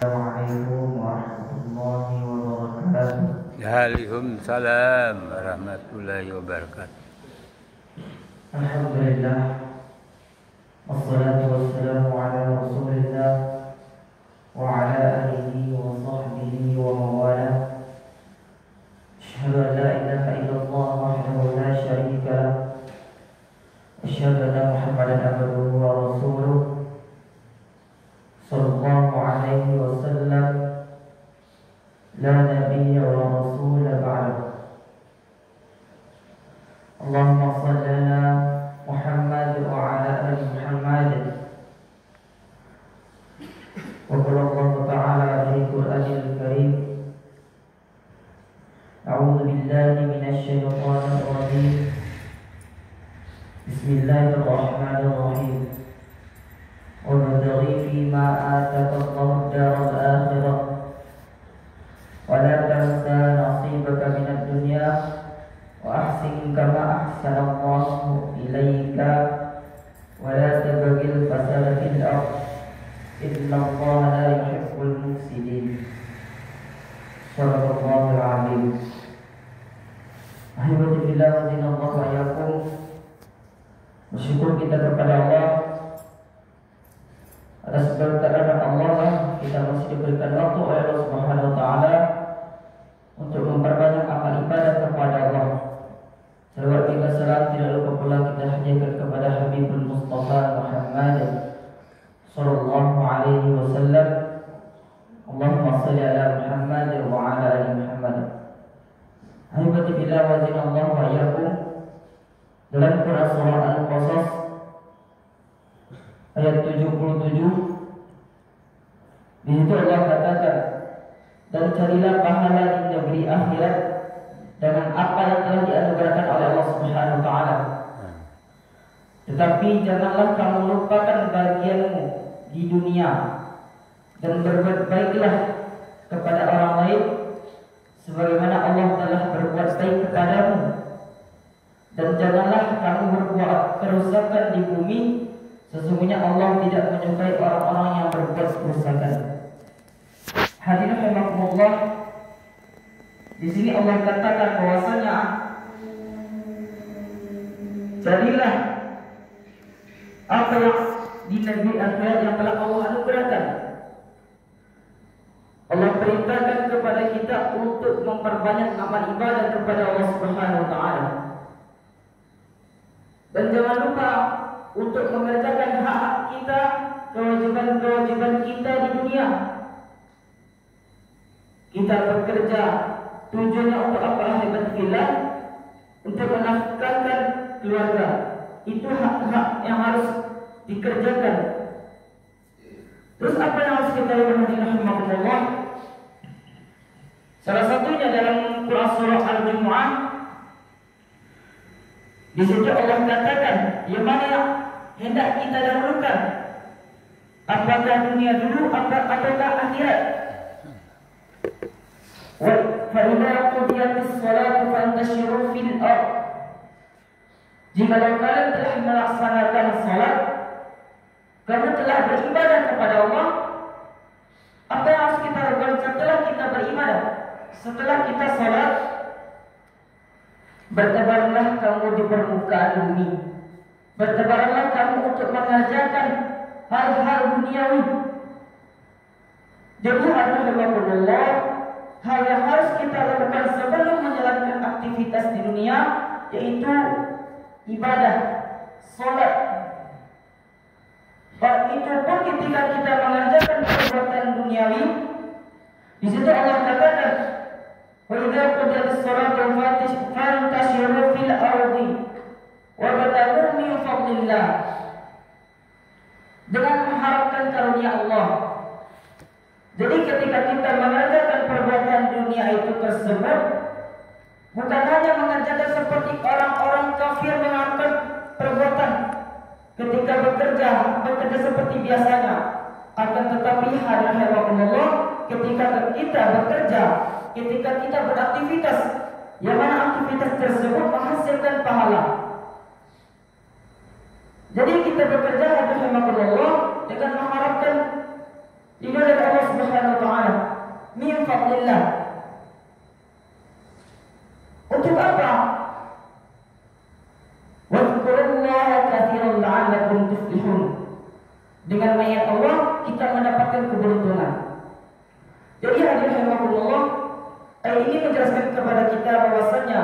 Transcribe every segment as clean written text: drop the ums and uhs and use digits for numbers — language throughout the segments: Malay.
Assalamualaikum warahmatullahi wabarakatuh. Waalaikumsalam warahmatullahi wabarakatuh. Alhamdulillah, wassalatu wassalamu ala rasulillah wa ala alihi wa sahbihi wa mawala. Asyhadu an la ilaha illallah wahdahu la syarika lah. Asyhadu anna Muhammadan abduhu wa rasuluh. Sallallahu alaihi wasallam. La nabiyya wa rasul ba'da. Allahumma shalli ala Muhammad wa ala ali Muhammad. Wa qala Allah ta'ala fi Qur'anil Karim. A'udzu billahi minasy syaithanir rajim. Bismillahirrahmanirrahim. Wa badaghi fima ataka Allahu daral akhirah. Wa la tansa nasibaka minad dunya wa ahsin kama ahsana Allahu ilaika wa la tabghil fasada fil ardh inna Allaha la yuhibbul mufsidin. Shadaqallahul azim. Alhamdulillah wa dinallahu wa iyyakum. Bersyukur kita kepada Allah atas berkat Allah kita masih diberikan waktu oleh Allah Subhanahu wa taala untuk memperbanyak amal ibadah kepada Allah. Salawat dan salam tidak lupa pula kita hadirkan kepada Habibul Mustafa Muhammad sallallahu alaihi wasallam. Allahumma shalli ala Muhammad wa ala ali Muhammad. Ahibati billah wa zinallahu wa iyyakum. Dalam Quran surah Al-Qasas ayat 77, di situ Allah katakan, dan carilah pahala di negeri akhirat dengan apa yang telah dianugerahkan oleh Allah Subhanahu wa taala. Tetapi janganlah kamu lupakan bagianmu di dunia dan berbuat baiklah kepada orang lain sebagaimana Allah telah berbuat baik kepadamu. Dan janganlah kamu berbuat kerusakan di bumi, sesungguhnya Allah tidak menyukai orang-orang yang berbuat kerusakan. Hadirin rahimakumullah, di sini Allah katakan bahwasanya carilah apa yang di negeri akhirat yang telah Allah anugerahkan. Allah perintahkan kepada kita untuk memperbanyak amal ibadah kepada Allah Subhanahu wa taala. Dan jangan lupa untuk mengerjakan hak-hak kita, kewajiban-kewajiban kita di dunia. Kita bekerja tujuannya untuk apa? Hebatlah untuk menafkahkan keluarga. Itu hak-hak yang harus dikerjakan. Terus apa yang harus kita lakukan? Salah satunya dalam Quran surah Al-Jumu'ah. Di situ Allah katakan, yang mana yang hendak kita dahulukan? Apakah dunia dulu ataukah akhirat? Wa fa idza qudiyatis salatu fantashiru fil ardh. Jika kalian telah melaksanakan salat, kamu telah beribadah kepada Allah, apa yang harus kita lakukan setelah kita beribadah? Setelah kita salat, bertebarlah kamu di permukaan bumi. Bertebarlah kamu untuk mengerjakan hal-hal duniawi. Jadi alhamdulillah, hal yang harus kita lakukan sebelum menjalankan aktivitas di dunia yaitu ibadah, salat. Itu pun ketika kita mengerjakan perbuatan duniawi, di situ Allah katakan, wa idza qudiyatis salatu fantashiru fil ardi wabtaghu min fadlillah. Dengan mengharapkan karunia Allah. Jadi ketika kita mengerjakan perbuatan dunia itu tersebut, bukan hanya mengerjakan seperti orang-orang kafir melakukan perbuatan ketika bekerja seperti biasanya. Akan tetapi hadirin Allah, ketika kita bekerja, ketika kita beraktivitas, yang mana aktivitas tersebut menghasilkan pahala. Jadi kita bekerja hadirin Allah dengan mengharapkan Itu dari Allah Subhanahu wa taala. Min fadlillah. Untuk apa? Wadhkurullaha katsiran la'allakum tuflihun. Dengan mengingat Allah kita mendapatkan keberuntungan. Jadi hadirin rahimakumullah, ayat ini menjelaskan kepada kita bahwasanya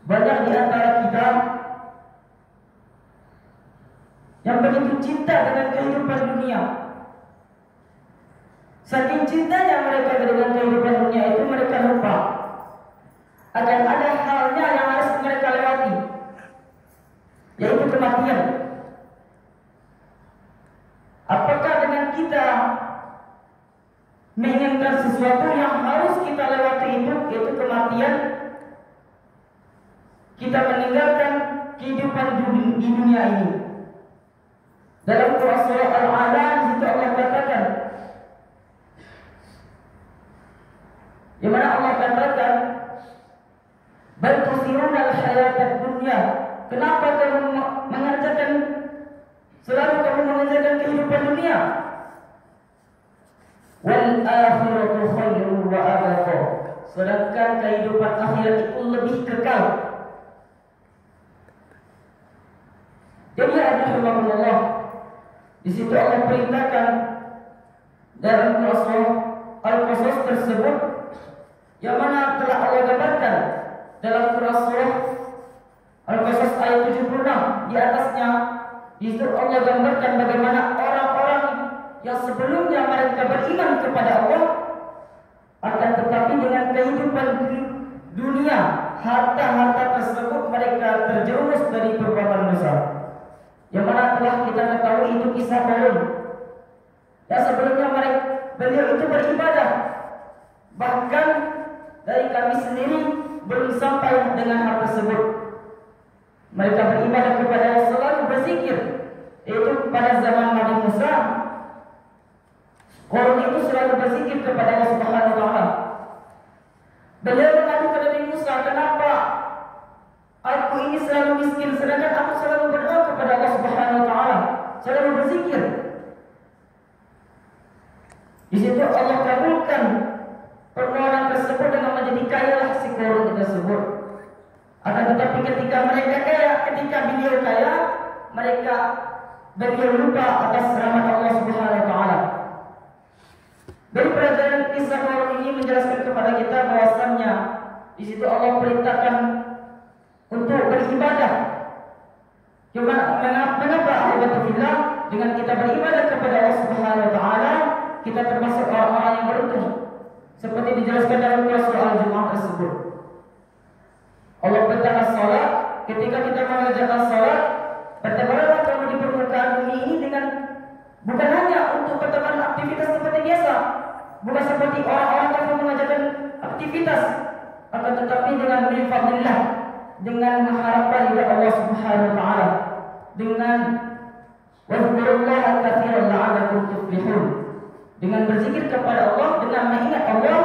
banyak di antara kita yang begitu cinta dengan kehidupan dunia. Saking cintanya mereka dengan kehidupan dunia itu, mereka lupa akan ada halnya yang harus mereka lewati, yaitu kematian. Apakah dengan kita menginginkan sesuatu yang harus kita lewati itu, yaitu kematian, kita meninggalkan kehidupan di dunia ini? Dalam Quran surah Al-A'la itu Allah katakan, di mana Allah katakan, bal tusiruna al-hayatad dunya. Kenapa kamu selalu mengerjakan kehidupan dunia? Wal akhiratu khairun wa abqa. Sedangkan kehidupan akhirat itu lebih kekal. Jadi alhamdulillah, di situ Allah perintahkan dalam surah Al-Qasas tersebut, yang mana telah Allah gambarkan dalam surah Al-Qasas ayat 76 di atasnya. Di situ Allah gambarkan bagaimana orang-orang yang sebelumnya mereka beriman kepada Allah, akan tetapi dengan kehidupan dunia, harta-harta tersebut mereka terjerumus dari perbuatan dosa. Yang mana telah kita ketahui itu kisah Qarun. Yang sebelumnya beliau itu beribadah, bahkan dari kami sendiri belum sampai dengan hal tersebut. Mereka beribadah kepada Allah, selalu berzikir, yaitu pada zaman Nabi Musa. Qarun itu selalu berzikir kepada Allah Subhanahu wa taala. Beliau mengadu kepada Nabi Musa, kenapa aku ini selalu miskin, sedangkan aku selalu berdoa kepada Allah Subhanahu wa taala, selalu berzikir. Di situ Allah kabulkan permohonan tersebut dengan menjadi kayalah si Qarun tersebut. Akan tetapi ketika mereka kaya, ketika beliau kaya, beliau lupa atas rahmat Allah Subhanahu wa taala. Dari pelajaran kisah Qarun ini menjelaskan kepada kita bahwasannya di situ Allah perintahkan untuk beribadah. Mengapa alhamdulillah dengan kita beribadah kepada Allah Subhanahu wa taala, kita termasuk orang-orang yang beruntung. Seperti dijelaskan dalam surah Al-Jumu'ah tersebut. Allah perintahkan salat, ketika kita mengerjakan salat, bertebaranlah kamu di permukaan bumi ini dengan bukan hanya untuk bertebaran aktivitas seperti biasa, bukan seperti orang-orang yang mengerjakan aktivitas, akan tetapi dengan bi'fadlillah, dengan mengharapkan ridha Allah Subhanahu wa taala, dengan wadhkurullaha katsiran la'allakum tuflihun, dengan berzikir kepada Allah, dengan mengingat Allah,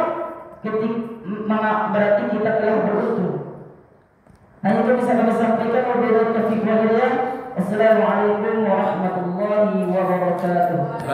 berarti kita telah beruntung. Hanya itu bisa kami sampaikan. Wabillahi taufiq wal hidayah. Assalamualaikum warahmatullahi wabarakatuh.